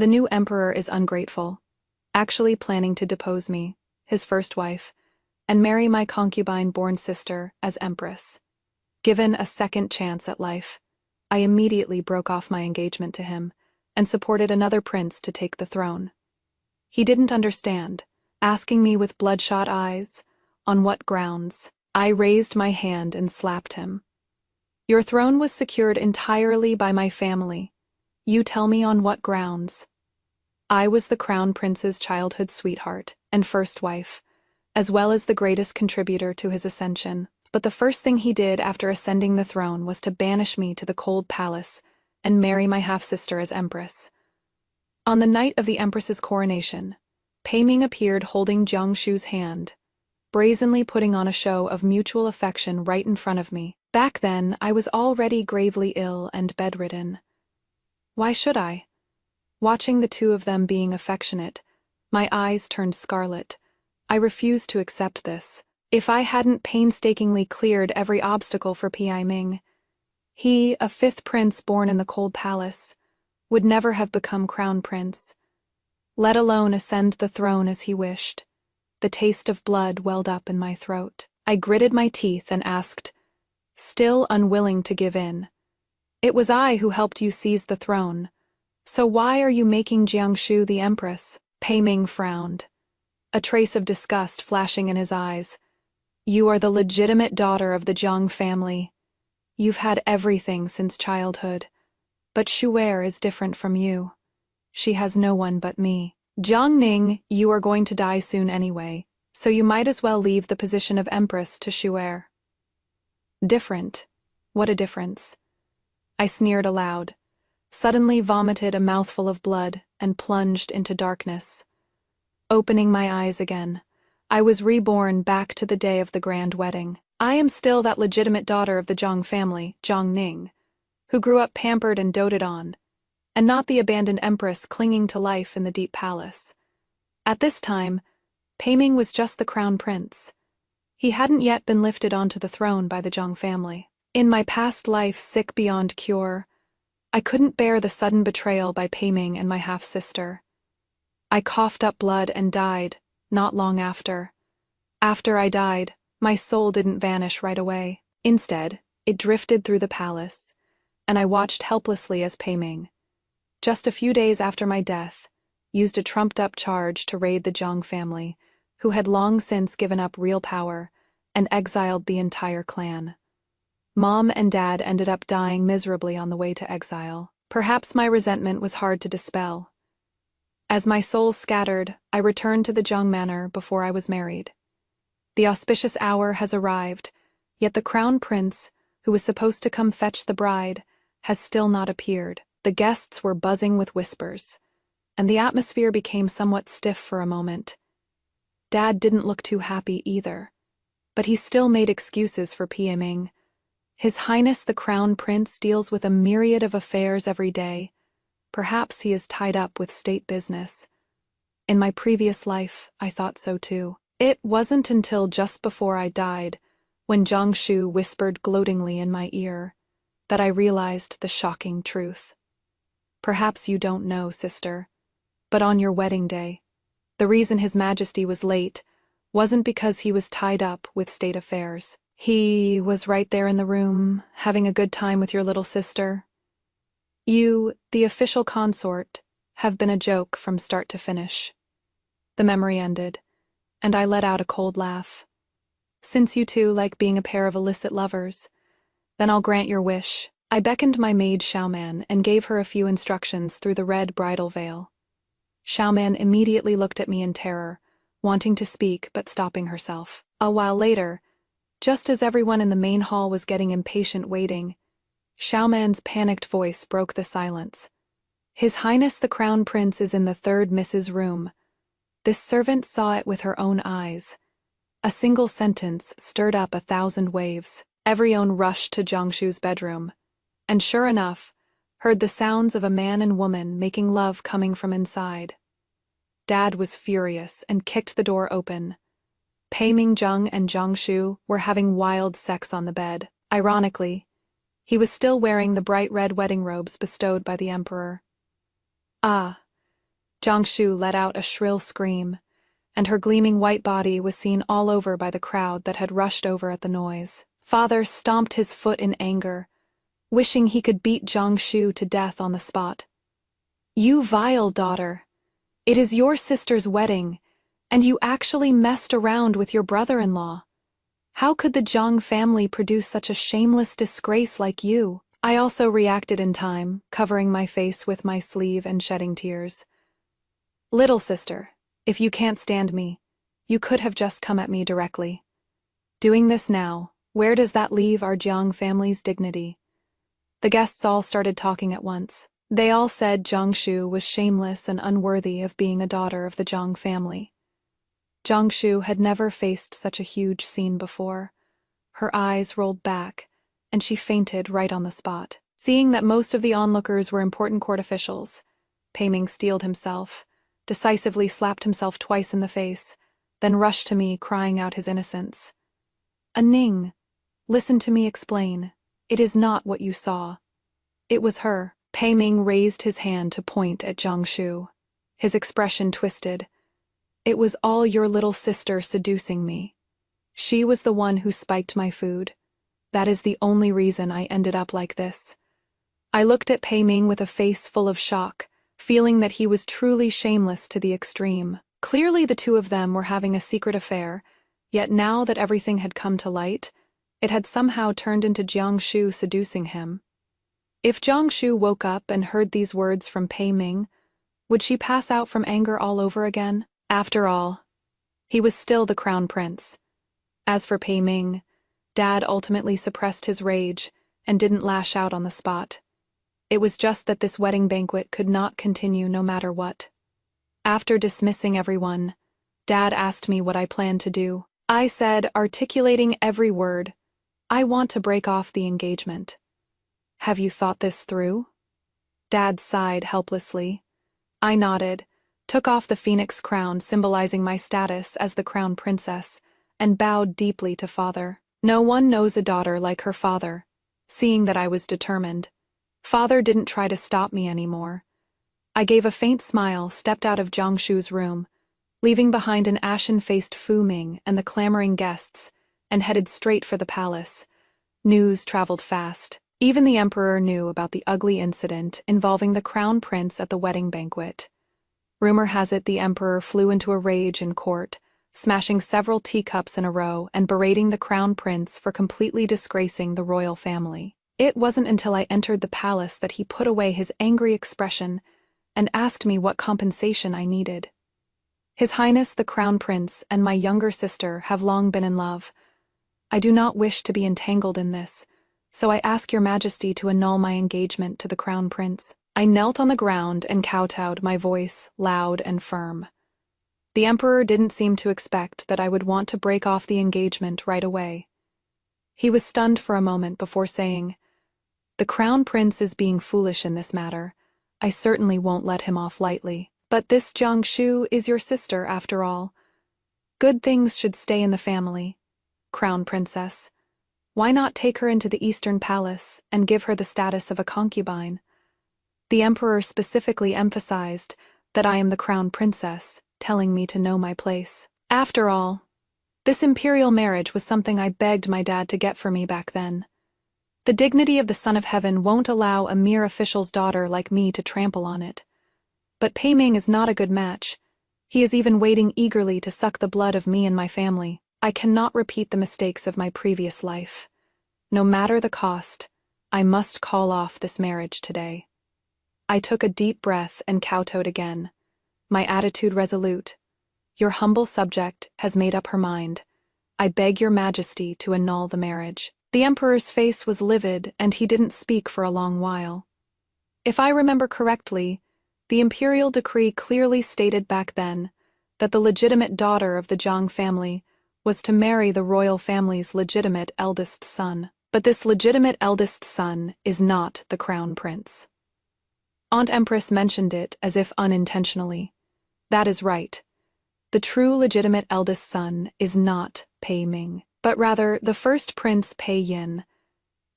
The new emperor is ungrateful, actually planning to depose me, his first wife, and marry my concubine-born sister as empress. Given a second chance at life, I immediately broke off my engagement to him and supported another prince to take the throne. He didn't understand, asking me with bloodshot eyes, on what grounds. I raised my hand and slapped him. Your throne was secured entirely by my family. You tell me on what grounds. I was the crown prince's childhood sweetheart and first wife, as well as the greatest contributor to his ascension. But the first thing he did after ascending the throne was to banish me to the cold palace and marry my half-sister as empress. On the night of the empress's coronation, Pei Ming appeared holding Jiang Shu's hand, brazenly putting on a show of mutual affection right in front of me. Back then, I was already gravely ill and bedridden. Why should I? Watching the two of them being affectionate, my eyes turned scarlet. I refused to accept this. If I hadn't painstakingly cleared every obstacle for Pei Ming, he, a fifth prince born in the cold palace, would never have become crown prince, let alone ascend the throne as he wished. The taste of blood welled up in my throat. I gritted my teeth and asked, still unwilling to give in, "It was I who helped you seize the throne. So why are you making Jiang Shu the empress?" Pei Ming frowned, a trace of disgust flashing in his eyes. "You are the legitimate daughter of the Jiang family. You've had everything since childhood. But Shu'er is different from you. She has no one but me. Jiang Ning, you are going to die soon anyway, so you might as well leave the position of empress to Shu'er." Different? What a difference. I sneered aloud, suddenly vomited a mouthful of blood, and plunged into darkness. Opening my eyes again, I was reborn back to the day of the grand wedding. I am still that legitimate daughter of the Jiang family, Jiang Ning, who grew up pampered and doted on, and not the abandoned empress clinging to life in the deep palace. At this time, Pei Ming was just the crown prince. He hadn't yet been lifted onto the throne by the Jiang family. In my past life sick beyond cure, I couldn't bear the sudden betrayal by Pei Ming and my half-sister. I coughed up blood and died, not long after. After I died, my soul didn't vanish right away. Instead, it drifted through the palace, and I watched helplessly as Pei Ming, just a few days after my death, used a trumped-up charge to raid the Jiang family, who had long since given up real power and exiled the entire clan. Mom and Dad ended up dying miserably on the way to exile. Perhaps my resentment was hard to dispel. As my soul scattered, I returned to the Jiang manor before I was married. The auspicious hour has arrived, yet the crown prince, who was supposed to come fetch the bride, has still not appeared. The guests were buzzing with whispers, and the atmosphere became somewhat stiff for a moment. Dad didn't look too happy either, but he still made excuses for Pei Ming. His Highness the Crown Prince deals with a myriad of affairs every day. Perhaps he is tied up with state business. In my previous life, I thought so too. It wasn't until just before I died, when Jiang Shu whispered gloatingly in my ear, that I realized the shocking truth. Perhaps you don't know, sister, but on your wedding day, the reason His Majesty was late wasn't because he was tied up with state affairs. He was right there in the room, having a good time with your little sister. You, the official consort, have been a joke from start to finish. The memory ended, and I let out a cold laugh. Since you two like being a pair of illicit lovers, then I'll grant your wish. I beckoned my maid Xiaoman and gave her a few instructions through the red bridal veil. Xiaoman immediately looked at me in terror, wanting to speak but stopping herself. A while later, just as everyone in the main hall was getting impatient waiting, Xiaoman's panicked voice broke the silence. "His Highness the Crown Prince is in the third Mrs. room." This servant saw it with her own eyes. A single sentence stirred up 1,000 waves. Everyone rushed to Jiang Shu's bedroom, and sure enough, heard the sounds of a man and woman making love coming from inside. Dad was furious and kicked the door open. Pei Ming Zheng and Jiang Shu were having wild sex on the bed. Ironically, he was still wearing the bright red wedding robes bestowed by the emperor. Ah, Jiangshu let out a shrill scream, and her gleaming white body was seen all over by the crowd that had rushed over at the noise. Father stomped his foot in anger, wishing he could beat Jiangshu to death on the spot. "You vile daughter! It is your sister's wedding, and you actually messed around with your brother-in-law. How could the Jiang family produce such a shameless disgrace like you?" I also reacted in time, covering my face with my sleeve and shedding tears. "Little sister, if you can't stand me, you could have just come at me directly. Doing this now, where does that leave our Jiang family's dignity?" The guests all started talking at once. They all said Jiangshu was shameless and unworthy of being a daughter of the Jiang family. Jiangshu had never faced such a huge scene before. Her eyes rolled back, and she fainted right on the spot. Seeing that most of the onlookers were important court officials, Pei Ming steeled himself, decisively slapped himself twice in the face, then rushed to me crying out his innocence. "Aning, listen to me explain. It is not what you saw. It was her." Pei Ming raised his hand to point at Jiangshu. His expression twisted. "It was all your little sister seducing me. She was the one who spiked my food. That is the only reason I ended up like this." I looked at Pei Ming with a face full of shock, feeling that he was truly shameless to the extreme. Clearly the two of them were having a secret affair, yet now that everything had come to light, it had somehow turned into Jiangshu seducing him. If Jiangshu woke up and heard these words from Pei Ming, would she pass out from anger all over again? After all, he was still the crown prince. As for Pei Ming, Dad ultimately suppressed his rage and didn't lash out on the spot. It was just that this wedding banquet could not continue no matter what. After dismissing everyone, Dad asked me what I planned to do. I said, articulating every word, "I want to break off the engagement." "Have you thought this through?" Dad sighed helplessly. I nodded, took off the phoenix crown symbolizing my status as the crown princess, and bowed deeply to Father. No one knows a daughter like her father. Seeing that I was determined, Father didn't try to stop me anymore. I gave a faint smile, stepped out of Jiangshu's room, leaving behind an ashen-faced Fu Ming and the clamoring guests, and headed straight for the palace. News traveled fast. Even the emperor knew about the ugly incident involving the crown prince at the wedding banquet. Rumor has it the emperor flew into a rage in court, smashing several teacups in a row and berating the crown prince for completely disgracing the royal family. It wasn't until I entered the palace that he put away his angry expression and asked me what compensation I needed. His Highness the Crown Prince and my younger sister have long been in love. I do not wish to be entangled in this, so I ask your majesty to annul my engagement to the Crown Prince. I knelt on the ground and kowtowed, my voice loud and firm. The emperor didn't seem to expect that I would want to break off the engagement right away. He was stunned for a moment before saying, "The Crown Prince is being foolish in this matter. I certainly won't let him off lightly. But this Jiangshu is your sister, after all. Good things should stay in the family. Crown Princess. Why not take her into the Eastern Palace and give her the status of a concubine?" The emperor specifically emphasized that I am the Crown Princess, telling me to know my place. After all, this imperial marriage was something I begged my dad to get for me back then. The dignity of the Son of Heaven won't allow a mere official's daughter like me to trample on it. But Pei Ming is not a good match. He is even waiting eagerly to suck the blood of me and my family. I cannot repeat the mistakes of my previous life. No matter the cost, I must call off this marriage today. I took a deep breath and kowtowed again, my attitude resolute. Your humble subject has made up her mind. I beg your majesty to annul the marriage. The emperor's face was livid and he didn't speak for a long while. If I remember correctly, the imperial decree clearly stated back then that the legitimate daughter of the Jiang family was to marry the royal family's legitimate eldest son. But this legitimate eldest son is not the crown prince. Aunt Empress mentioned it as if unintentionally. That is right. The true legitimate eldest son is not Pei Ming, but rather the first prince Pei Yin,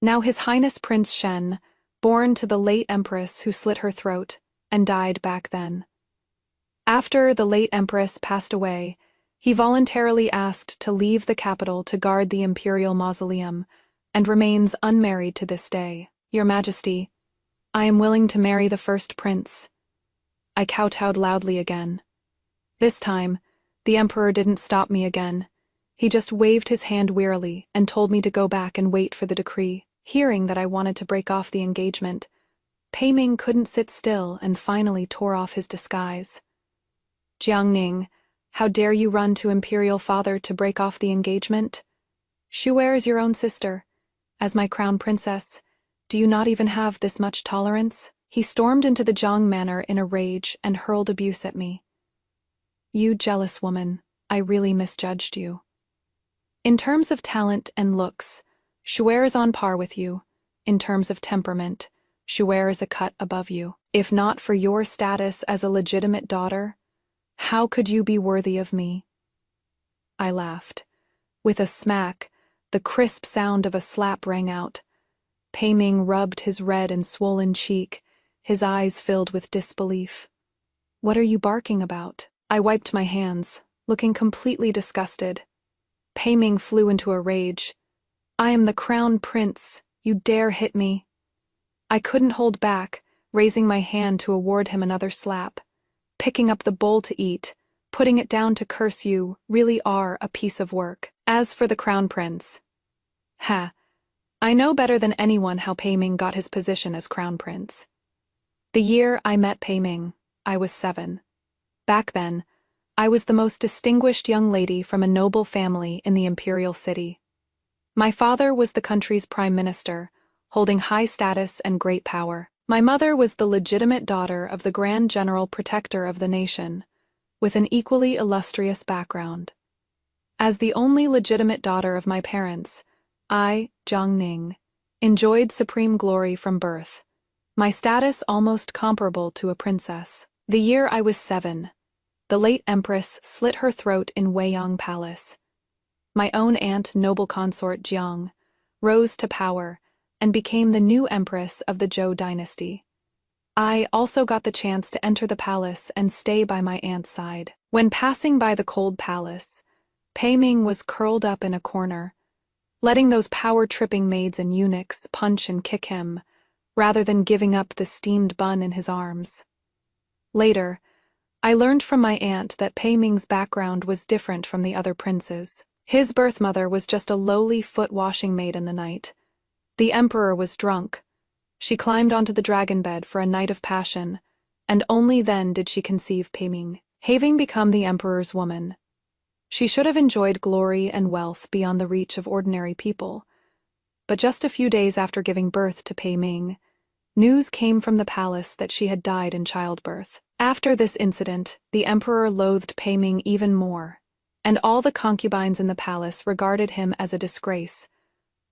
now His Highness Prince Shen, born to the late empress who slit her throat and died back then. After the late empress passed away, he voluntarily asked to leave the capital to guard the imperial mausoleum, and remains unmarried to this day. Your Majesty, I am willing to marry the first prince. I kowtowed loudly again. This time, the emperor didn't stop me again. He just waved his hand wearily and told me to go back and wait for the decree. Hearing that I wanted to break off the engagement, Pei Ming couldn't sit still and finally tore off his disguise. Jiangning, how dare you run to imperial father to break off the engagement? Shu'er is your own sister. As my crown princess, do you not even have this much tolerance? He stormed into the Jiang manor in a rage and hurled abuse at me. You jealous woman, I really misjudged you. In terms of talent and looks, Shu'er is on par with you. In terms of temperament, Shu'er is a cut above you. If not for your status as a legitimate daughter, how could you be worthy of me? I laughed. With a smack, the crisp sound of a slap rang out. Pei Ming rubbed his red and swollen cheek, his eyes filled with disbelief. What are you barking about? I wiped my hands, looking completely disgusted. Pei Ming flew into a rage. I am the crown prince. You dare hit me. I couldn't hold back, raising my hand to award him another slap. Picking up the bowl to eat, putting it down to curse you, really are a piece of work. As for the crown prince. I know better than anyone how Pei Ming got his position as crown prince. The year I met Pei Ming, I was 7. Back then, I was the most distinguished young lady from a noble family in the imperial city. My father was the country's prime minister, holding high status and great power. My mother was the legitimate daughter of the Grand General Protector of the nation, with an equally illustrious background. As the only legitimate daughter of my parents, I, Jiangning, enjoyed supreme glory from birth, my status almost comparable to a princess. The year I was 7, the late empress slit her throat in Weiyang Palace. My own aunt, noble consort Jiang, rose to power and became the new empress of the Zhou dynasty. I also got the chance to enter the palace and stay by my aunt's side. When passing by the cold palace, Pei Ming was curled up in a corner, letting those power-tripping maids and eunuchs punch and kick him, rather than giving up the steamed bun in his arms. Later, I learned from my aunt that Pei Ming's background was different from the other princes. His birth mother was just a lowly foot-washing maid in the night. The emperor was drunk. She climbed onto the dragon bed for a night of passion, and only then did she conceive Pei Ming. Having become the emperor's woman, she should have enjoyed glory and wealth beyond the reach of ordinary people. But just a few days after giving birth to Pei Ming, news came from the palace that she had died in childbirth. After this incident, the emperor loathed Pei Ming even more, and all the concubines in the palace regarded him as a disgrace,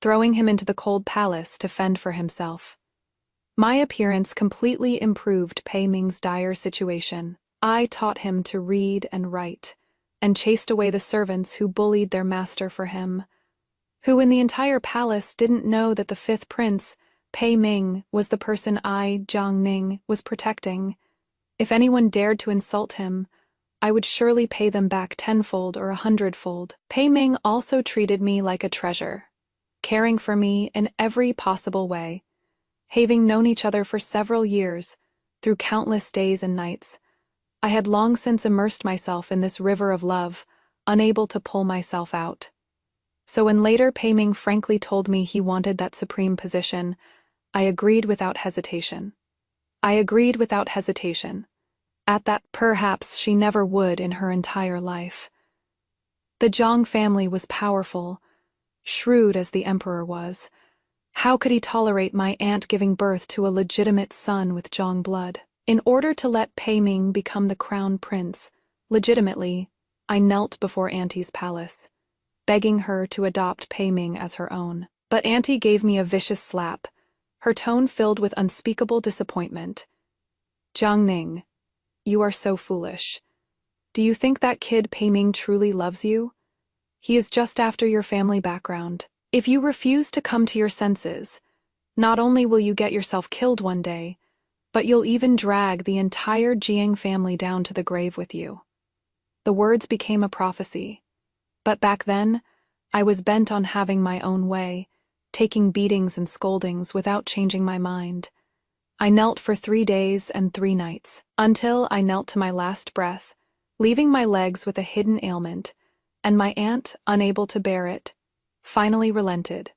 throwing him into the cold palace to fend for himself. My appearance completely improved Pei Ming's dire situation. I taught him to read and write, and chased away the servants who bullied their master for him, who in the entire palace didn't know that the 5th prince, Pei Ming, was the person I, Jiangning, was protecting. If anyone dared to insult him, I would surely pay them back 10-fold or 100-fold. Pei Ming also treated me like a treasure, caring for me in every possible way. Having known each other for several years, through countless days and nights, I had long since immersed myself in this river of love, unable to pull myself out. So when later Pei Ming frankly told me he wanted that supreme position, I agreed without hesitation. At that, perhaps she never would in her entire life. The Zhang family was powerful, shrewd as the emperor was. How could he tolerate my aunt giving birth to a legitimate son with Zhang blood? In order to let Pei Ming become the crown prince, legitimately, I knelt before Auntie's palace, begging her to adopt Pei Ming as her own. But Auntie gave me a vicious slap, her tone filled with unspeakable disappointment. Jiangning, you are so foolish. Do you think that kid Pei Ming truly loves you? He is just after your family background. If you refuse to come to your senses, not only will you get yourself killed one day, but you'll even drag the entire Jiang family down to the grave with you." The words became a prophecy. But back then, I was bent on having my own way, taking beatings and scoldings without changing my mind. I knelt for 3 days and 3 nights, until I knelt to my last breath, leaving my legs with a hidden ailment, and my aunt, unable to bear it, finally relented.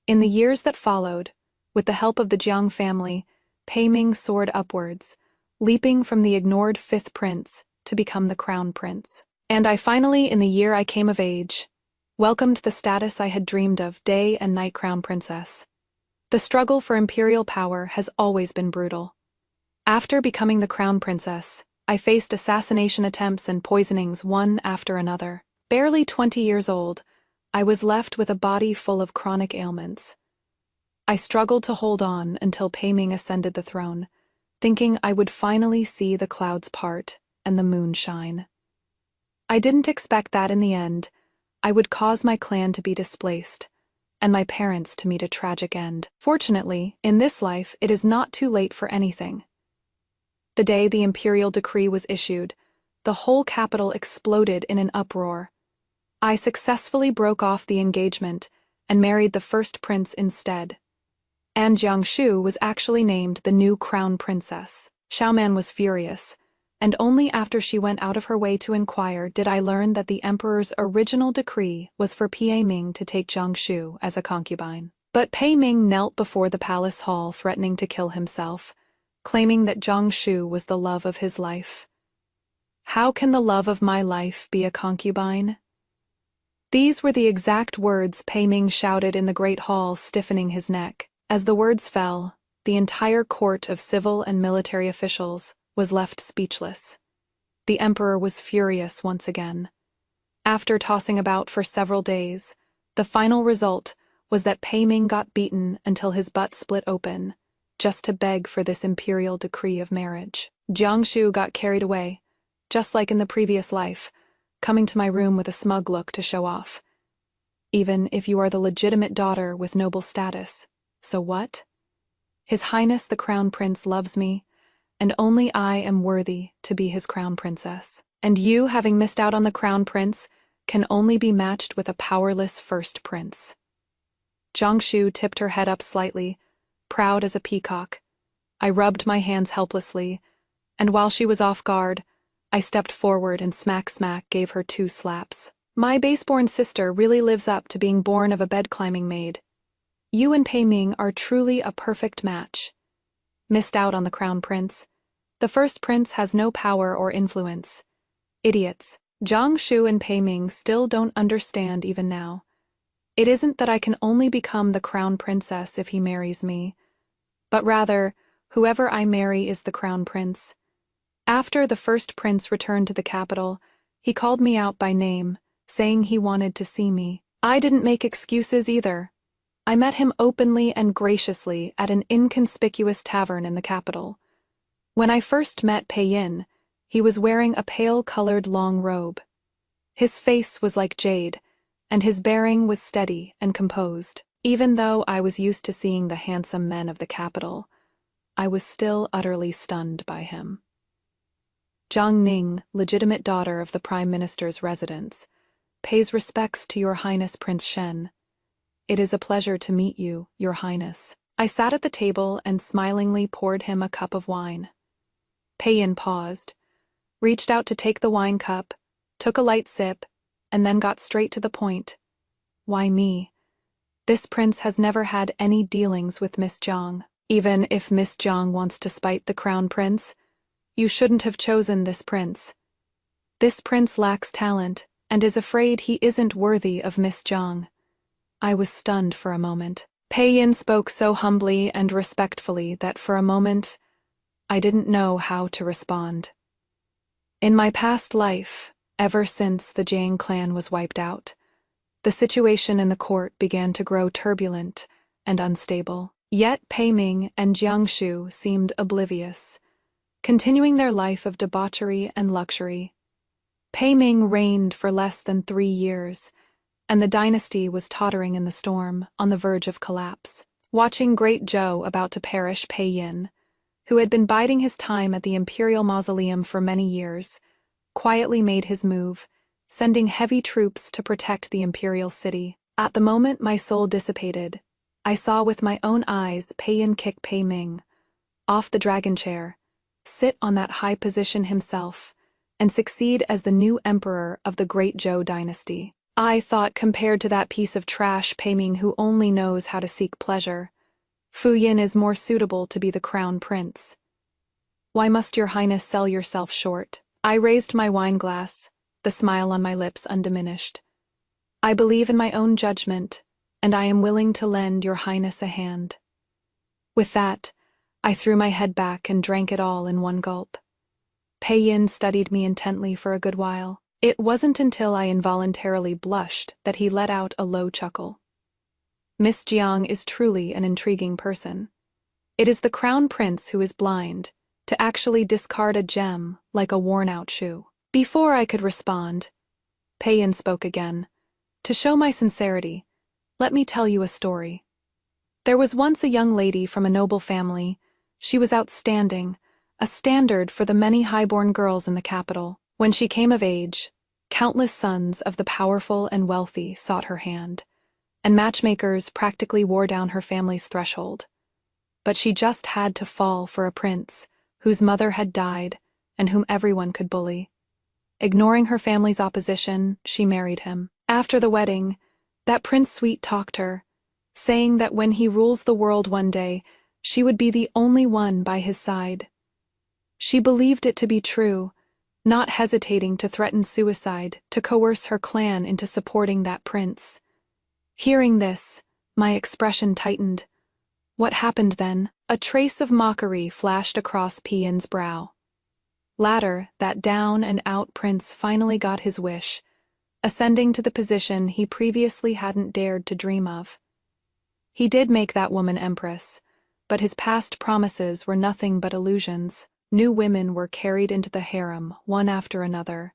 In the years that followed, with the help of the Jiang family, Pei Ming soared upwards, leaping from the ignored 5th prince to become the crown prince. And I finally, in the year I came of age, welcomed the status I had dreamed of, day and night crown princess. The struggle for imperial power has always been brutal. After becoming the crown princess, I faced assassination attempts and poisonings one after another. Barely 20 years old, I was left with a body full of chronic ailments. I struggled to hold on until Pei Ming ascended the throne, thinking I would finally see the clouds part and the moon shine. I didn't expect that in the end, I would cause my clan to be displaced, and my parents to meet a tragic end. Fortunately, in this life, it is not too late for anything. The day the imperial decree was issued, the whole capital exploded in an uproar. I successfully broke off the engagement and married the 1st prince instead. An Jiangshu was actually named the new crown princess. Xiaoman was furious, and only after she went out of her way to inquire did I learn that the emperor's original decree was for Pei Ming to take Jiangshu as a concubine. But Pei Ming knelt before the palace hall threatening to kill himself, claiming that Jiangshu was the love of his life. "How can the love of my life be a concubine?" These were the exact words Pei Ming shouted in the great hall, stiffening his neck. As the words fell, the entire court of civil and military officials was left speechless. The emperor was furious once again. After tossing about for several days, the final result was that Pei Ming got beaten until his butt split open, just to beg for this imperial decree of marriage. Jiangshu got carried away, just like in the previous life, coming to my room with a smug look to show off. "Even if you are the legitimate daughter with noble status, so what? His Highness the Crown Prince loves me, and only I am worthy to be his crown princess. And you, having missed out on the crown prince, can only be matched with a powerless 1st prince." Jiangshu tipped her head up slightly, proud as a peacock. I rubbed my hands helplessly, and while she was off guard, I stepped forward and smack gave her 2 slaps. "My baseborn sister really lives up to being born of a bed-climbing maid. You and Pei Ming are truly a perfect match. Missed out on the crown prince. The 1st prince has no power or influence. Idiots. Jiangshu and Pei Ming still don't understand even now. It isn't that I can only become the crown princess if he marries me, but rather, whoever I marry is the crown prince." After the 1st prince returned to the capital, he called me out by name, saying he wanted to see me. I didn't make excuses either. I met him openly and graciously at an inconspicuous tavern in the capital. When I first met Pei Yin, he was wearing a pale-colored long robe. His face was like jade, and his bearing was steady and composed. Even though I was used to seeing the handsome men of the capital, I was still utterly stunned by him. "Jiang Ning, legitimate daughter of the Prime Minister's residence, pays respects to Your Highness Prince Shen. It is a pleasure to meet you, Your Highness." I sat at the table and smilingly poured him a cup of wine. Pei Yin paused, reached out to take the wine cup, took a light sip, and then got straight to the point. "Why me? This prince has never had any dealings with Miss Jiang. Even if Miss Jiang wants to spite the crown prince, you shouldn't have chosen this prince. This prince lacks talent and is afraid he isn't worthy of Miss Jiang." I was stunned for a moment. Pei Yin spoke so humbly and respectfully that for a moment, I didn't know how to respond. In my past life, ever since the Jiang clan was wiped out, the situation in the court began to grow turbulent and unstable. Yet Pei Ming and Jiangshu seemed oblivious, continuing their life of debauchery and luxury. Pei Ming reigned for less than 3 years, and the dynasty was tottering in the storm, on the verge of collapse. Watching Great Zhou about to perish Pei Yin, who had been biding his time at the imperial mausoleum for many years, quietly made his move, sending heavy troops to protect the imperial city. At the moment my soul dissipated, I saw with my own eyes Pei-yin kick Pei-ming off the dragon chair, sit on that high position himself, and succeed as the new emperor of the great Zhou dynasty. I thought, compared to that piece of trash Pei-ming who only knows how to seek pleasure, Fu-yin is more suitable to be the crown prince. Why must your highness sell yourself short? I raised my wine glass, the smile on my lips undiminished. I believe in my own judgment, and I am willing to lend your highness a hand. With that, I threw my head back and drank it all in one gulp. Pei-yin studied me intently for a good while. It wasn't until I involuntarily blushed that he let out a low chuckle. Miss Jiang is truly an intriguing person. It is the crown prince who is blind to actually discard a gem like a worn-out shoe. Before I could respond, Pei-yin spoke again. To show my sincerity, let me tell you a story. There was once a young lady from a noble family. She was outstanding, a standard for the many high-born girls in the capital. When she came of age, countless sons of the powerful and wealthy sought her hand, and matchmakers practically wore down her family's threshold. But she just had to fall for a prince whose mother had died and whom everyone could bully. Ignoring her family's opposition, she married him. After the wedding, that prince sweet-talked her, saying that when he rules the world one day, she would be the only one by his side. She believed it to be true, not hesitating to threaten suicide to coerce her clan into supporting that prince. Hearing this, my expression tightened. What happened then? A trace of mockery flashed across Pei-yin's brow. Later, that down-and-out prince finally got his wish, ascending to the position he previously hadn't dared to dream of. He did make that woman empress, but his past promises were nothing but illusions. New women were carried into the harem, one after another,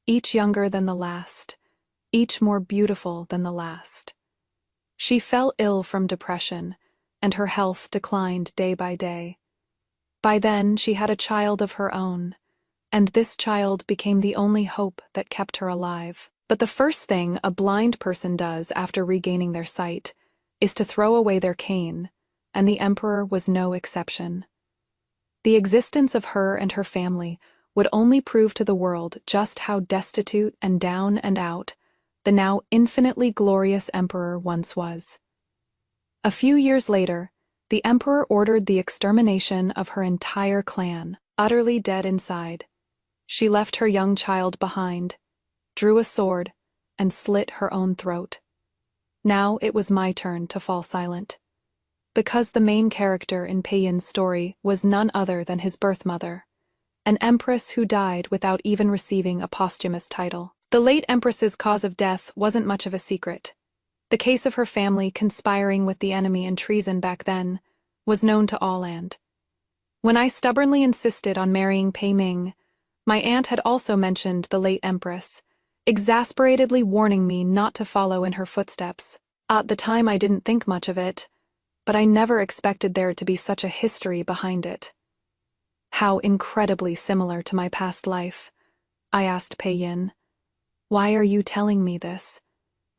each younger than the last, each more beautiful than the last. She fell ill from depression, and her health declined day by day. By then, she had a child of her own, and this child became the only hope that kept her alive. But the first thing a blind person does after regaining their sight is to throw away their cane, and the emperor was no exception. The existence of her and her family would only prove to the world just how destitute and down and out the now infinitely glorious emperor once was. A few years later, the emperor ordered the extermination of her entire clan, utterly dead inside. She left her young child behind, drew a sword, and slit her own throat. Now it was my turn to fall silent, because the main character in Pei-yin's story was none other than his birth mother, an empress who died without even receiving a posthumous title. The late empress's cause of death wasn't much of a secret. The case of her family conspiring with the enemy and treason back then was known to all land. When I stubbornly insisted on marrying Pei-ming, my aunt had also mentioned the late empress, exasperatedly warning me not to follow in her footsteps. At the time I didn't think much of it, but I never expected there to be such a history behind it. How incredibly similar to my past life, I asked Pei-yin. Why are you telling me this?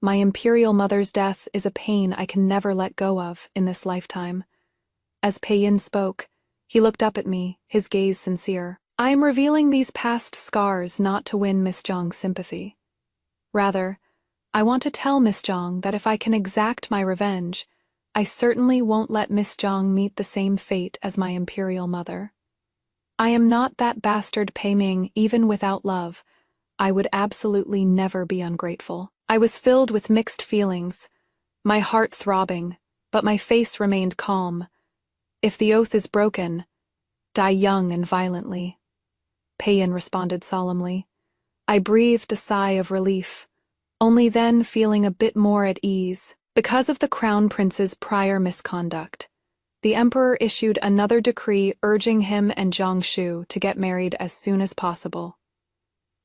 My imperial mother's death is a pain I can never let go of in this lifetime. As Pei-yin spoke, he looked up at me, his gaze sincere. I am revealing these past scars not to win Miss Jiang's sympathy. Rather, I want to tell Miss Jiang that if I can exact my revenge, I certainly won't let Miss Jiang meet the same fate as my imperial mother. I am not that bastard Pei-ming. Even without love, I would absolutely never be ungrateful. I was filled with mixed feelings, my heart throbbing, but my face remained calm. If the oath is broken, die young and violently, Pei-yin responded solemnly. I breathed a sigh of relief, only then feeling a bit more at ease. Because of the crown prince's prior misconduct, the emperor issued another decree urging him and Zhang Shu to get married as soon as possible.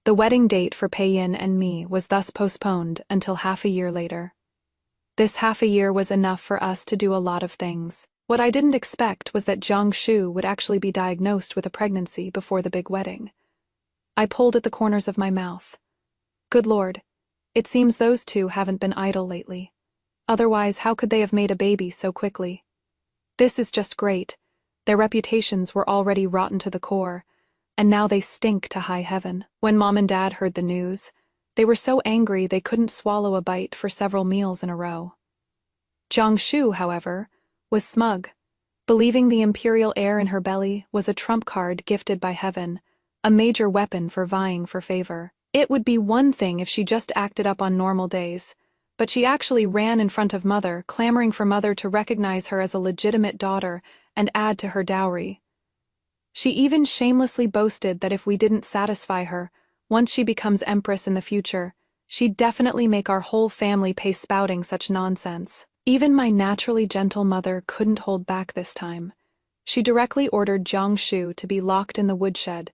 The wedding date for Pei-yin and me was thus postponed until half a year later. This half a year was enough for us to do a lot of things. What I didn't expect was that Jiangshu would actually be diagnosed with a pregnancy before the big wedding. I pulled at the corners of my mouth. Good Lord, it seems those two haven't been idle lately. Otherwise, how could they have made a baby so quickly? This is just great. Their reputations were already rotten to the core, and now they stink to high heaven. When Mom and Dad heard the news, they were so angry they couldn't swallow a bite for several meals in a row. Jiangshu, however, was smug, believing the imperial heir in her belly was a trump card gifted by heaven, a major weapon for vying for favor. It would be one thing if she just acted up on normal days, but she actually ran in front of Mother, clamoring for Mother to recognize her as a legitimate daughter and add to her dowry. She even shamelessly boasted that if we didn't satisfy her, once she becomes empress in the future, she'd definitely make our whole family pay spouting such nonsense. Even my naturally gentle mother couldn't hold back this time. She directly ordered Jiangshu to be locked in the woodshed,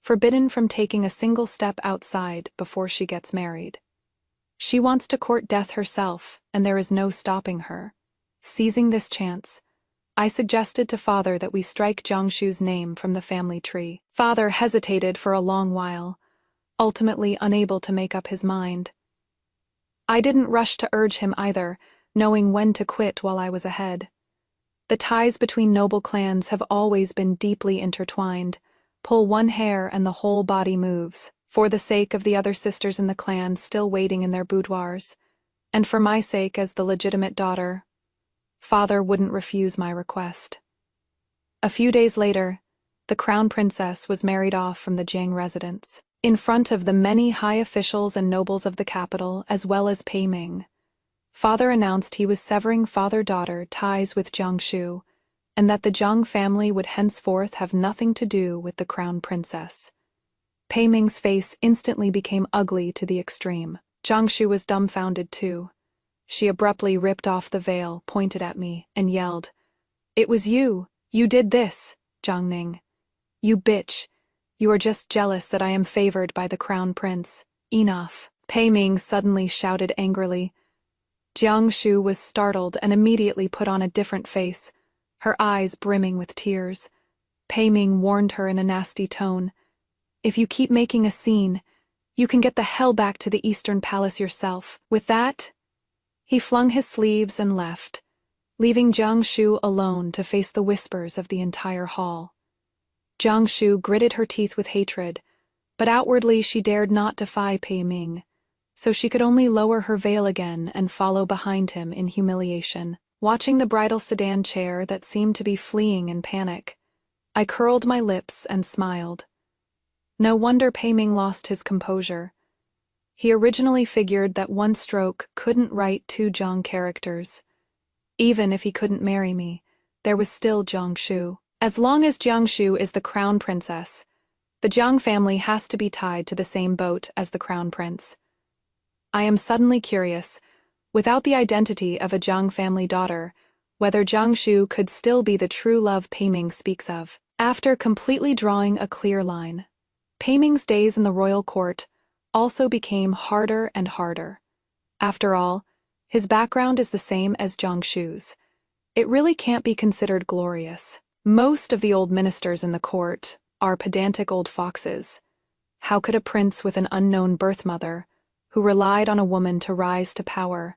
forbidden from taking a single step outside before she gets married. She wants to court death herself, and there is no stopping her. Seizing this chance, I suggested to Father that we strike Jiangshu's name from the family tree. Father hesitated for a long while, ultimately unable to make up his mind. I didn't rush to urge him either, knowing when to quit while I was ahead. The ties between noble clans have always been deeply intertwined. Pull one hair and the whole body moves, for the sake of the other sisters in the clan still waiting in their boudoirs, and for my sake as the legitimate daughter. Father wouldn't refuse my request. A few days later, the crown princess was married off from the Jiang residence, in front of the many high officials and nobles of the capital, as well as Pei Ming. Father announced he was severing father-daughter ties with Jiangshu, and that the Jiang family would henceforth have nothing to do with the crown princess. Pei Ming's face instantly became ugly to the extreme. Jiangshu was dumbfounded too. She abruptly ripped off the veil, pointed at me, and yelled, "It was you! You did this, Jiangning! You bitch! You are just jealous that I am favored by the crown prince. Enough!" Pei Ming suddenly shouted angrily. Jiangshu was startled and immediately put on a different face, her eyes brimming with tears. Pei Ming warned her in a nasty tone, "If you keep making a scene, you can get the hell back to the Eastern Palace yourself." With that, he flung his sleeves and left, leaving Jiangshu alone to face the whispers of the entire hall. Jiangshu gritted her teeth with hatred, but outwardly she dared not defy Pei Ming, so she could only lower her veil again and follow behind him in humiliation. Watching the bridal sedan chair that seemed to be fleeing in panic, I curled my lips and smiled. No wonder Pei Ming lost his composure. He originally figured that one stroke couldn't write two Jiang characters. Even if he couldn't marry me, there was still Jiangshu. As long as Jiangshu is the crown princess, the Jiang family has to be tied to the same boat as the crown prince. I am suddenly curious, without the identity of a Jiang family daughter, whether Jiangshu could still be the true love Pei Ming speaks of. After completely drawing a clear line, Pei Ming's days in the royal court also became harder and harder. After all, his background is the same as Jiangshu's. It really can't be considered glorious. Most of the old ministers in the court are pedantic old foxes. How could a prince with an unknown birth mother, who relied on a woman to rise to power,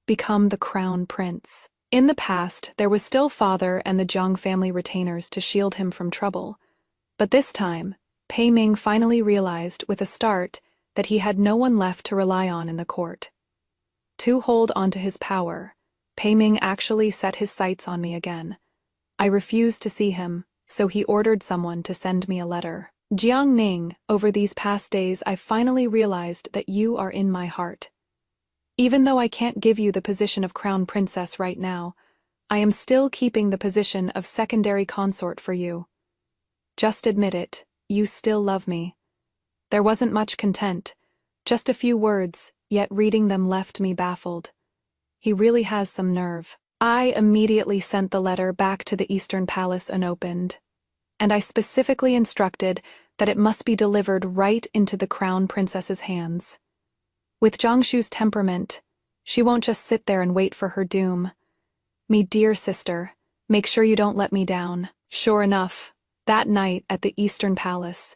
become the crown prince? In the past, there was still father and the Jiang family retainers to shield him from trouble. But this time, Pei Ming finally realized with a start that he had no one left to rely on in the court. To hold onto his power, Pei Ming actually set his sights on me again. I refused to see him, so he ordered someone to send me a letter. "Jiang Ning, over these past days I've finally realized that you are in my heart. Even though I can't give you the position of crown princess right now, I am still keeping the position of secondary consort for you. Just admit it, you still love me." There wasn't much content, just a few words, yet reading them left me baffled. He really has some nerve. I immediately sent the letter back to the Eastern Palace unopened, and I specifically instructed that it must be delivered right into the crown princess's hands. With Jiangshu's temperament, she won't just sit there and wait for her doom. "Me dear sister, Make sure you don't let me down. Sure enough, that night at the Eastern Palace,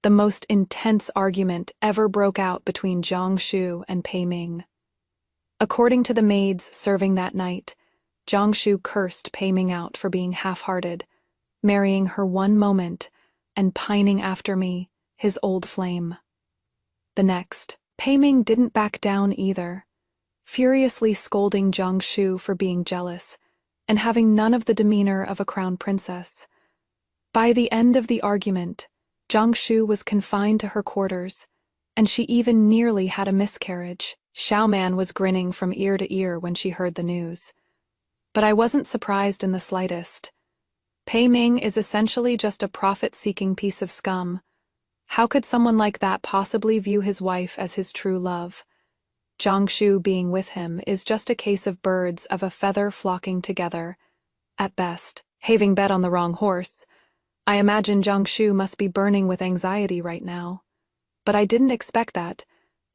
the most intense argument ever broke out between Jiangshu and Pei Ming. According to the maids serving that night, Jiangshu cursed Pei Ming out for being half-hearted, marrying her one moment and pining after me, his old flame. The next, Pei Ming didn't back down either, furiously scolding Jiangshu for being jealous and having none of the demeanor of a crown princess. By the end of the argument, Jiangshu was confined to her quarters, and she even nearly had a miscarriage. Xiaoman was grinning from ear to ear when she heard the news. But I wasn't surprised in the slightest. Pei Ming is essentially just a profit-seeking piece of scum. How could someone like that possibly view his wife as his true love? Jiangshu being with him is just a case of birds of a feather flocking together. At best, having bet on the wrong horse. I imagine Jiangshu must be burning with anxiety right now. But I didn't expect that,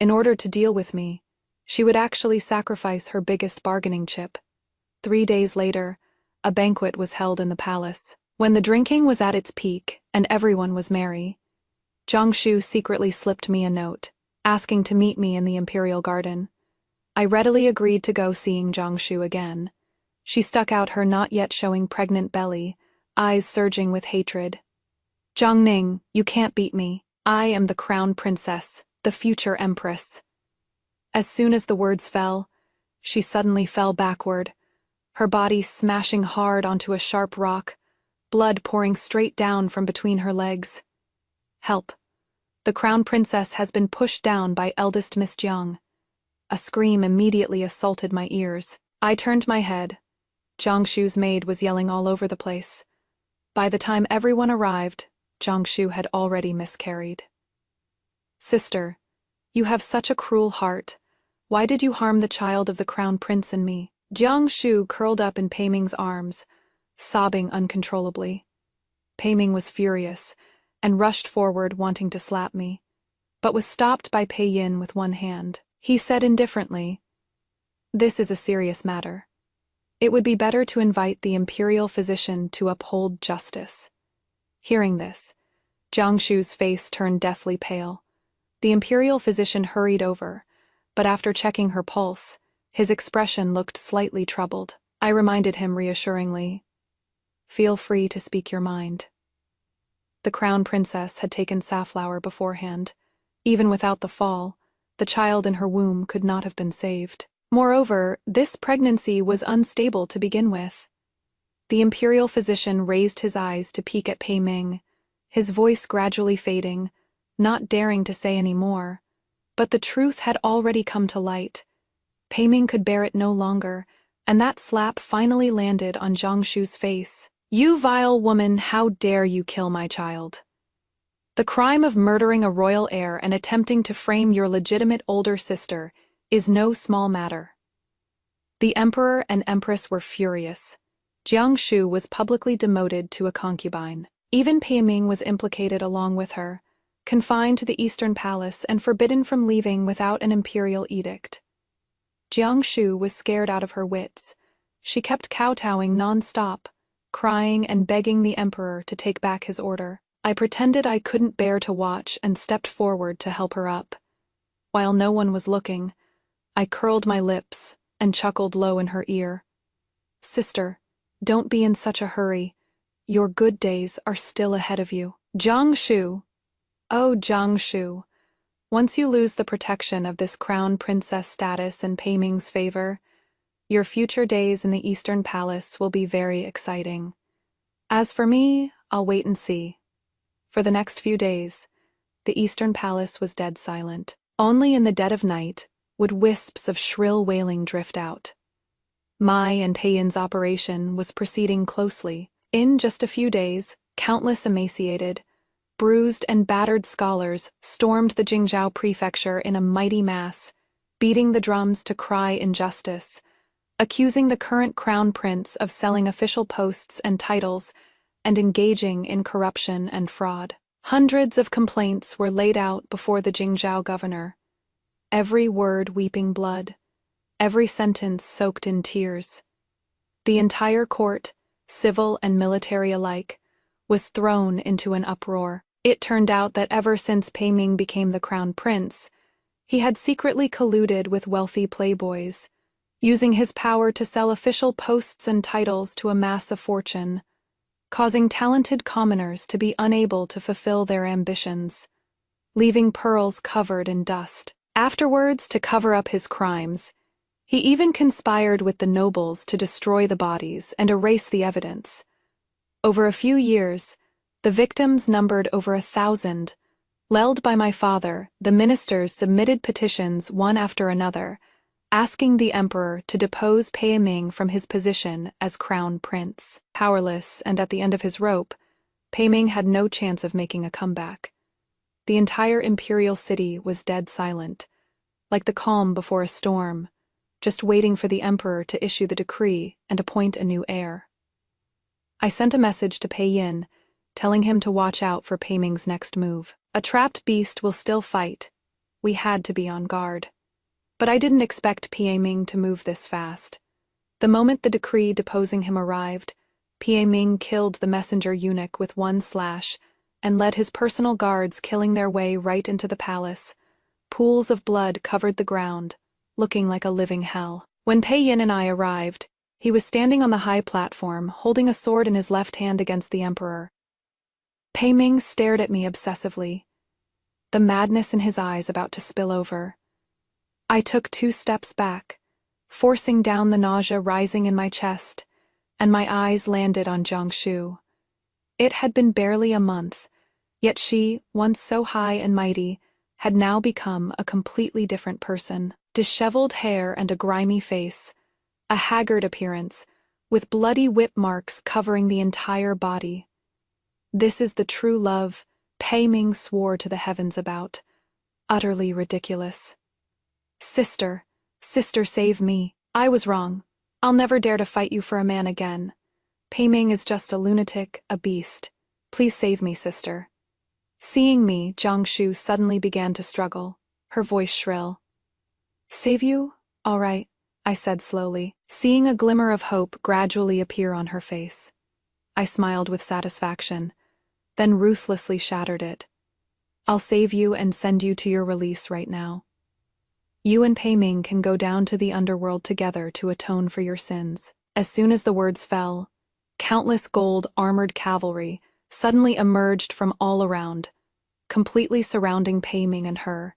in order to deal with me, she would actually sacrifice her biggest bargaining chip. 3 days later, a banquet was held in the palace. When the drinking was at its peak and everyone was merry, Jiangshu secretly slipped me a note, asking to meet me in the imperial garden. I readily agreed to go seeing Jiangshu again. She stuck out her not yet showing pregnant belly, eyes surging with hatred. "Jiangning, you can't beat me. I am the crown princess, the future empress." As soon as the words fell, she suddenly fell backward, her body smashing hard onto a sharp rock, blood pouring straight down from between her legs. "Help. The crown princess has been pushed down by eldest Miss Jiang." A scream immediately assaulted my ears. I turned my head. Jiangshu's maid was yelling all over the place. By the time everyone arrived, Jiangshu had already miscarried. "Sister, you have such a cruel heart. Why did you harm the child of the crown prince and me?" Jiangshu curled up in Pei Ming's arms, sobbing uncontrollably. Pei Ming was furious and rushed forward wanting to slap me, but was stopped by Pei Yin with one hand. He said indifferently, "This is a serious matter. It would be better to invite the imperial physician to uphold justice." Hearing this, Jiangshu's face turned deathly pale. The imperial physician hurried over, but after checking her pulse, his expression looked slightly troubled. I reminded him reassuringly, "Feel free to speak your mind." The crown princess had taken safflower beforehand. Even without the fall, the child in her womb could not have been saved. Moreover, this pregnancy was unstable to begin with. The imperial physician raised his eyes to peek at Pei Ming, his voice gradually fading, not daring to say any more. But the truth had already come to light. Pei Ming could bear it no longer, and that slap finally landed on Jiangshu's face. "You vile woman, how dare you kill my child? The crime of murdering a royal heir and attempting to frame your legitimate older sister is no small matter." The emperor and empress were furious. Jiangshu was publicly demoted to a concubine. Even Pei Ming was implicated along with her, confined to the Eastern Palace and forbidden from leaving without an imperial edict. Jiangshu was scared out of her wits. She kept kowtowing non-stop, crying and begging the emperor to take back his order. I pretended I couldn't bear to watch and stepped forward to help her up. While no one was looking, I curled my lips and chuckled low in her ear. "Sister, don't be in such a hurry. Your good days are still ahead of you." Jiangshu. Oh, Jiangshu. Once you lose the protection of this crown princess status in Pei Ming's favor, your future days in the Eastern Palace will be very exciting. As for me, I'll wait and see. For the next few days, the Eastern Palace was dead silent. Only in the dead of night would wisps of shrill wailing drift out. Mai and Pei Yin's operation was proceeding closely. In just a few days, countless emaciated, bruised and battered scholars stormed the Jingzhou prefecture in a mighty mass, beating the drums to cry injustice, accusing the current crown prince of selling official posts and titles and engaging in corruption and fraud. Hundreds of complaints were laid out before the Jingzhou governor, every word weeping blood, every sentence soaked in tears. The entire court, civil and military alike, was thrown into an uproar. It turned out that ever since Peiming became the crown prince, he had secretly colluded with wealthy playboys, using his power to sell official posts and titles to amass a fortune, causing talented commoners to be unable to fulfill their ambitions, leaving pearls covered in dust. Afterwards, to cover up his crimes, he even conspired with the nobles to destroy the bodies and erase the evidence. Over a few years, the victims numbered over 1,000. Led by my father, the ministers submitted petitions one after another, asking the emperor to depose Peiming from his position as crown prince. Powerless and at the end of his rope, Peiming had no chance of making a comeback. The entire imperial city was dead silent, like the calm before a storm, just waiting for the emperor to issue the decree and appoint a new heir. I sent a message to Peyin, telling him to watch out for Peiming's next move. A trapped beast will still fight. We had to be on guard. But I didn't expect Peiming to move this fast. The moment the decree deposing him arrived, Peiming killed the messenger eunuch with one slash and led his personal guards killing their way right into the palace. Pools of blood covered the ground, looking like a living hell. When Peyin and I arrived, he was standing on the high platform, holding a sword in his left hand against the emperor. Peiming stared at me obsessively, the madness in his eyes about to spill over. I took 2 steps back, forcing down the nausea rising in my chest, and my eyes landed on Jiangshu. It had been barely a month, yet she, once so high and mighty, had now become a completely different person. Disheveled hair and a grimy face, a haggard appearance, with bloody whip marks covering the entire body. This is the true love Peiming swore to the heavens about. Utterly ridiculous. Sister, sister, save me. I was wrong. I'll never dare to fight you for a man again. Peiming is just a lunatic, a beast. Please save me, sister. Seeing me, Jiangshu suddenly began to struggle, her voice shrill. Save you? All right, I said slowly, seeing a glimmer of hope gradually appear on her face. I smiled with satisfaction, then ruthlessly shattered it. I'll save you and send you to your release right now. You and Peiming can go down to the underworld together to atone for your sins. As soon as the words fell, countless gold-armored cavalry suddenly emerged from all around, completely surrounding Peiming and her.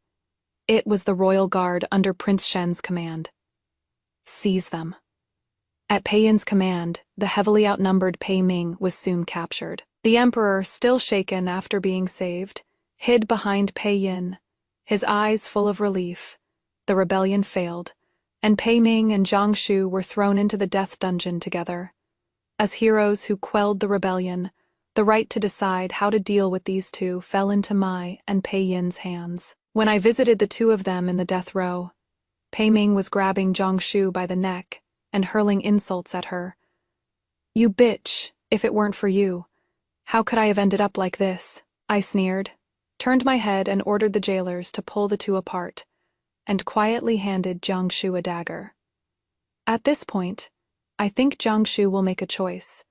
It was the royal guard under Prince Shen's command. Seize them. At Peyin's command, the heavily outnumbered Peiming was soon captured. The emperor, still shaken after being saved, hid behind Peyin, his eyes full of relief. The rebellion failed, and Peiming and Jiangshu were thrown into the death dungeon together. As heroes who quelled the rebellion, the right to decide how to deal with these two fell into my and Peyin's hands. When I visited the two of them in the death row, Peiming was grabbing Jiangshu by the neck and hurling insults at her. You bitch, if it weren't for you. How could I have ended up like this? I sneered, turned my head and ordered the jailers to pull the two apart, and quietly handed Jiangshu a dagger. At this point, I think Jiangshu will make a choice.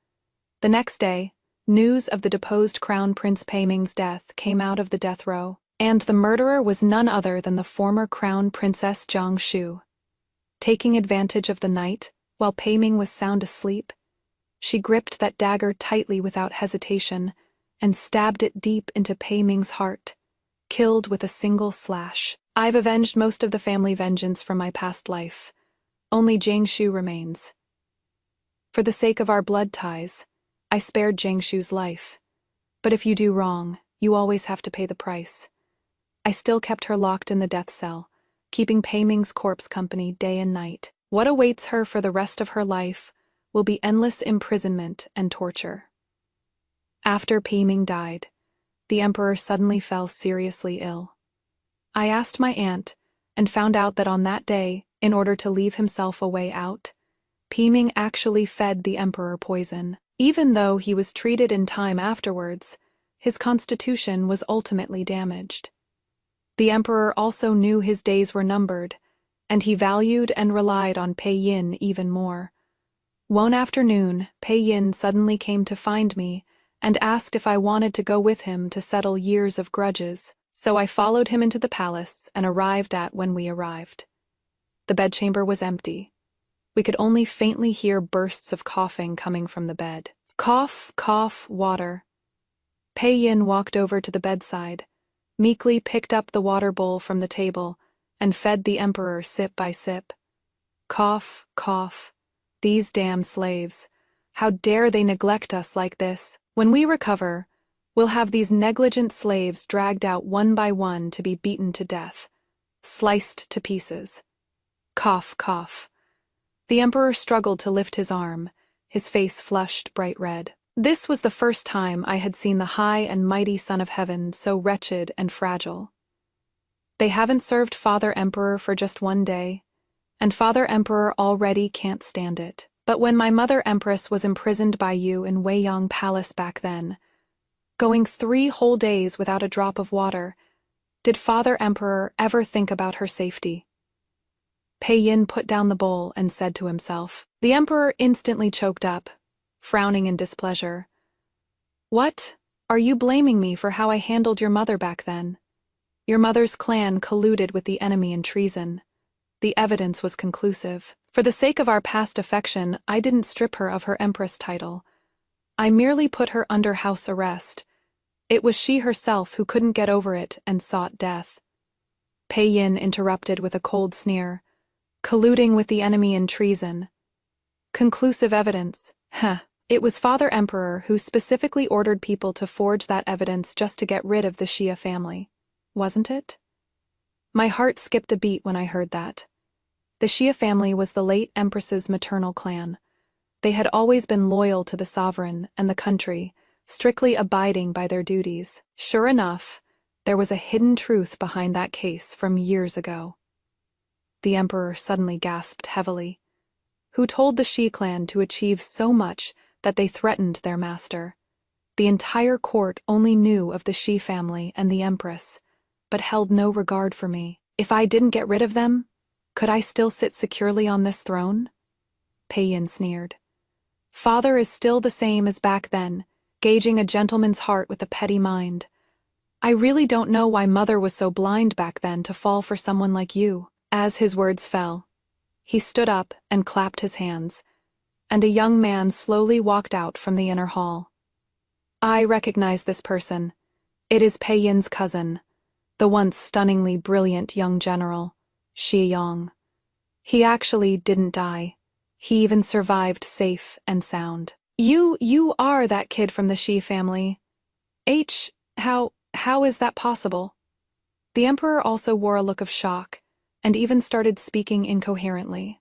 The next day, news of the deposed Crown Prince Peiming's death came out of the death row, and the murderer was none other than the former Crown Princess Jiangshu. Taking advantage of the night, while Peiming was sound asleep, she gripped that dagger tightly without hesitation and stabbed it deep into Peiming's heart, killed with a single slash. I've avenged most of the family vengeance from my past life. Only Jiangshu remains. For the sake of our blood ties, I spared Jiangshu's life. But if you do wrong, you always have to pay the price. I still kept her locked in the death cell, keeping Peiming's corpse company day and night. What awaits her for the rest of her life will be endless imprisonment and torture. After Peiming died, the emperor suddenly fell seriously ill. I asked my aunt and found out that on that day, in order to leave himself a way out, Peiming actually fed the emperor poison. Even though he was treated in time afterwards, his constitution was ultimately damaged. The emperor also knew his days were numbered, and he valued and relied on Peyin even more. One afternoon, Pei Yin suddenly came to find me and asked if I wanted to go with him to settle years of grudges, so I followed him into the palace and arrived at when we arrived. The bedchamber was empty. We could only faintly hear bursts of coughing coming from the bed. Cough, cough, water. Pei Yin walked over to the bedside, meekly picked up the water bowl from the table, and fed the emperor sip by sip. Cough, cough. These damn slaves. How dare they neglect us like this? When we recover, we'll have these negligent slaves dragged out one by one to be beaten to death, sliced to pieces. Cough, cough. The emperor struggled to lift his arm, his face flushed bright red. This was the first time I had seen the high and mighty Son of Heaven so wretched and fragile. They haven't served Father Emperor for just one day, and Father Emperor already can't stand it. But when my Mother Empress was imprisoned by you in Weiyang Palace back then, going 3 whole days without a drop of water, did Father Emperor ever think about her safety? Pei Yin put down the bowl and said to himself. The emperor instantly choked up, frowning in displeasure. What? Are you blaming me for how I handled your mother back then? Your mother's clan colluded with the enemy in treason. The evidence was conclusive. For the sake of our past affection, I didn't strip her of her empress title. I merely put her under house arrest. It was she herself who couldn't get over it and sought death. Pei Yin interrupted with a cold sneer. Colluding with the enemy in treason. Conclusive evidence. It was Father Emperor who specifically ordered people to forge that evidence just to get rid of the Xia family. Wasn't it? My heart skipped a beat when I heard that. The Xia family was the late Empress's maternal clan. They had always been loyal to the sovereign and the country, strictly abiding by their duties. Sure enough, there was a hidden truth behind that case from years ago. The emperor suddenly gasped heavily. Who told the Xi clan to achieve so much that they threatened their master? The entire court only knew of the Xi family and the empress, but held no regard for me. If I didn't get rid of them, could I still sit securely on this throne? Pei Yin sneered. Father is still the same as back then, gauging a gentleman's heart with a petty mind. I really don't know why Mother was so blind back then to fall for someone like you. As his words fell, he stood up and clapped his hands, and a young man slowly walked out from the inner hall. I recognize this person. It is Pei Yin's cousin, the once stunningly brilliant young general, Xi Yang. He actually didn't die. He even survived safe and sound. You are that kid from the Xi family. How is that possible? The emperor also wore a look of shock, and even started speaking incoherently.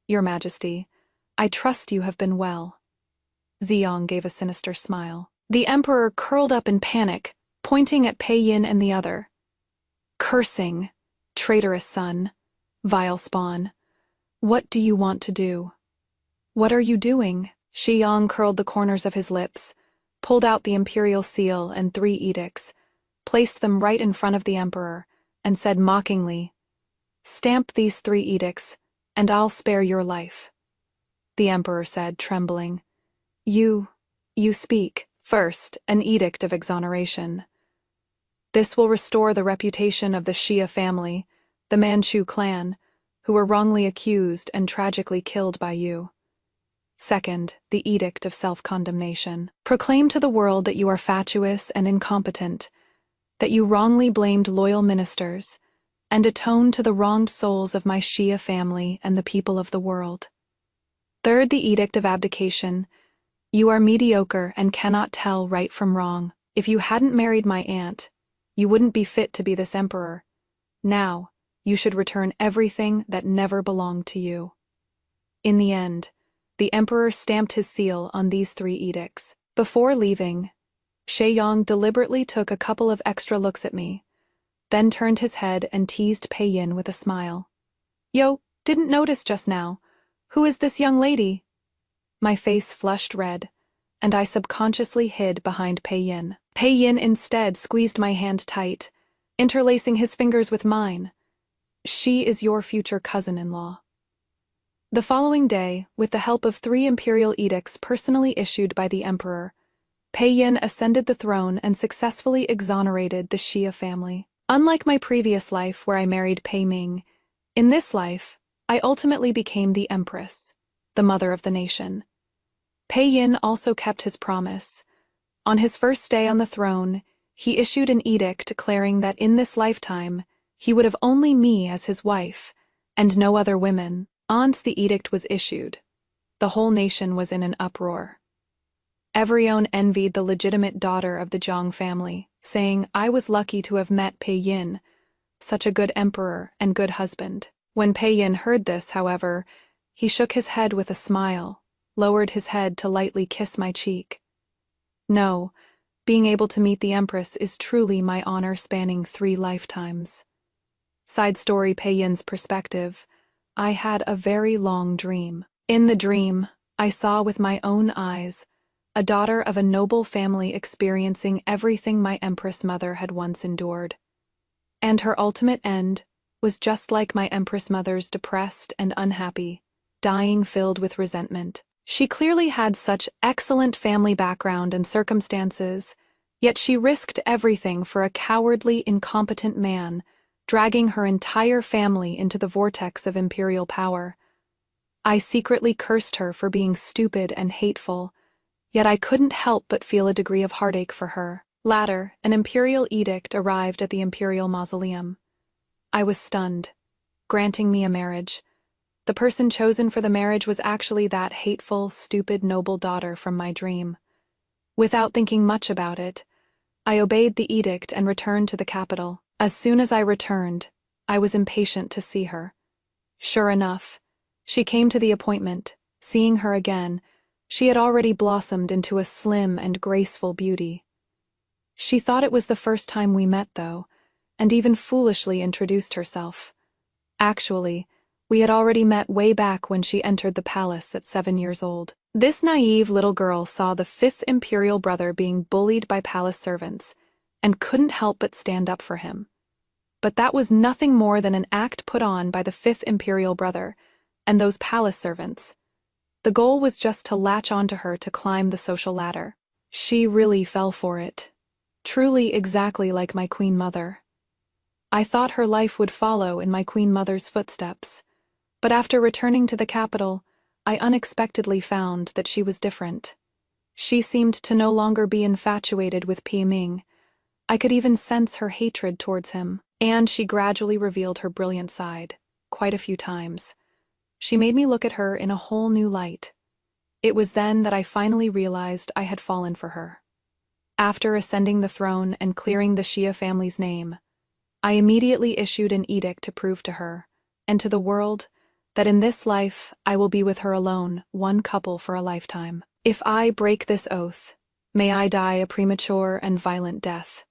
Your Majesty, I trust you have been well. Ziyang gave a sinister smile. The emperor curled up in panic, pointing at Pei Yin and the other. Cursing, traitorous son, vile spawn. What do you want to do? What are you doing? Xi Yang curled the corners of his lips, pulled out the imperial seal and 3 edicts, placed them right in front of the emperor, and said mockingly, Stamp these 3 edicts, and I'll spare your life. The emperor said, trembling. You speak. First, an edict of exoneration. This will restore the reputation of the Xia family, the Manchu clan, who were wrongly accused and tragically killed by you. Second, the edict of self-condemnation. Proclaim to the world that you are fatuous and incompetent, that you wrongly blamed loyal ministers, and atone to the wronged souls of my Xia family and the people of the world. Third, the edict of abdication. You are mediocre and cannot tell right from wrong. If you hadn't married my aunt, you wouldn't be fit to be this emperor. Now, you should return everything that never belonged to you. In the end, the emperor stamped his seal on these 3 edicts. Before leaving, Xie Yang deliberately took a couple of extra looks at me, then turned his head and teased Pei Yin with a smile. Yo, didn't notice just now. Who is this young lady? My face flushed red, and I subconsciously hid behind Pei Yin. Pei Yin instead squeezed my hand tight, interlacing his fingers with mine. She is your future cousin-in-law. The following day, with the help of 3 imperial edicts personally issued by the emperor, Pei Yin ascended the throne and successfully exonerated the Xia family. Unlike my previous life where I married Pei Ming, in this life, I ultimately became the empress, the mother of the nation. Pei Yin also kept his promise. On his first day on the throne, he issued an edict declaring that in this lifetime, he would have only me as his wife, and no other women. Once the edict was issued, the whole nation was in an uproar. Everyone envied the legitimate daughter of the Zhang family, saying, "I was lucky to have met Pei Yin, such a good emperor and good husband." When Pei Yin heard this, however, he shook his head with a smile, lowered his head to lightly kiss my cheek. No, being able to meet the Empress is truly my honor spanning 3 lifetimes. Side story: Pei Yin's perspective. I had a very long dream. In the dream, I saw with my own eyes a daughter of a noble family experiencing everything my Empress mother had once endured. And her ultimate end was just like my Empress mother's, depressed and unhappy, dying filled with resentment. She clearly had such excellent family background and circumstances, yet she risked everything for a cowardly, incompetent man, dragging her entire family into the vortex of imperial power. I secretly cursed her for being stupid and hateful, yet I couldn't help but feel a degree of heartache for her. Later, an imperial edict arrived at the imperial mausoleum. I was stunned, granting me a marriage. The person chosen for the marriage was actually that hateful, stupid, noble daughter from my dream. Without thinking much about it, I obeyed the edict and returned to the capital. As soon as I returned, I was impatient to see her. Sure enough, she came to the appointment. Seeing her again, she had already blossomed into a slim and graceful beauty. She thought it was the first time we met, though, and even foolishly introduced herself. Actually, we had already met way back when she entered the palace at 7 years old. This naive little girl saw the 5th imperial brother being bullied by palace servants and couldn't help but stand up for him. But that was nothing more than an act put on by the 5th imperial brother and those palace servants. The goal was just to latch onto her to climb the social ladder. She really fell for it. Truly exactly like my queen mother. I thought her life would follow in my queen mother's footsteps, but after returning to the capital, I unexpectedly found that she was different. She seemed to no longer be infatuated with Pei Ming. I could even sense her hatred towards him. And she gradually revealed her brilliant side, quite a few times. She made me look at her in a whole new light. It was then that I finally realized I had fallen for her. After ascending the throne and clearing the Xia family's name, I immediately issued an edict to prove to her, and to the world, that in this life I will be with her alone, one couple for a lifetime. If I break this oath, may I die a premature and violent death.